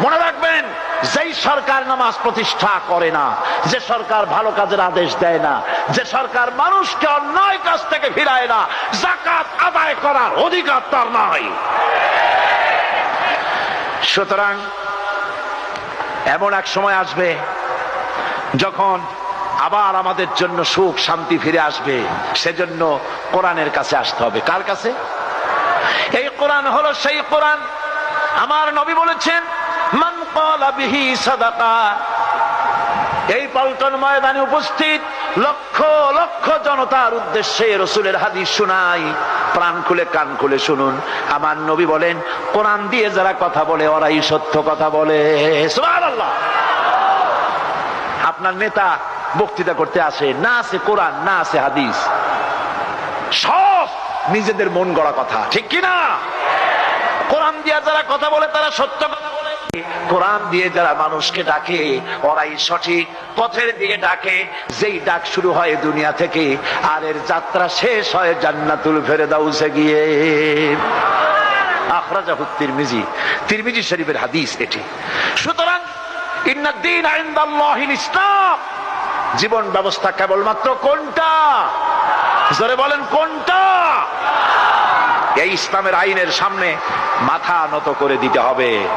মনে রাখবেন, যেই সরকার নামাজ প্রতিষ্ঠা করে না, যে সরকার ভালো কাজের আদেশ দেয় না, যে সরকার মানুষকে অন্যায় কাজ থেকে ফিরায় না, যাকাত আদায় করার অধিকার তার নাই। সুতরাং এমন এক সময় আসবে যখন আবার আমাদের জন্য সুখ শান্তি ফিরে আসবে। সেজন্য কোরআনের কাছে আসতে হবে। কার কাছে? এই কোরআন হলো সেই কোরআন। আমার নবী বলেছেন, মান ক্বালা বিহি সাদাকা। এই পল্টন ময়দানে উপস্থিত লক্ষ লক্ষ জনতার উদ্দেশ্যে রাসূলের হাদিস শোনাই, প্রাণ খুলে কান খুলে শুনুন। আমার নবী বলেন, কোরআন দিয়ে যারা কথা বলে ওরাই সত্য কথা বলে। সুবহানাল্লাহ। আপনার নেতা বক্তৃতা করতে আসে, না আছে কোরআন, না আছে হাদিস, সব নিজেদের মন গড়া কথা, ঠিক কিনা? কোরআন দিয়ে যারা কথা বলে তারা সত্য কথা বলে, কোরআন দিয়ে যারা মানুষকে ডাকে ওরাই সঠিক পথের দিকে ডাকে। যেই ডাক শুরু হয় দুনিয়া থেকে, আর এর যাত্রা শেষ হয় জান্নাতুল ফেরদাউসে গিয়ে। আখরাজাহু তিরমিজি, তিরমিজি শরীফের হাদিস এটি। সুতরাং ইন্নাদ-দীন ইনদাল্লাহিল ইসলাম। জীবন ব্যবস্থা কেবলমাত্র কোনটা? জোরে বলেন, কোনটা? এই ইসলামের আইনের সামনে মাথা নত করে দিতে হবে।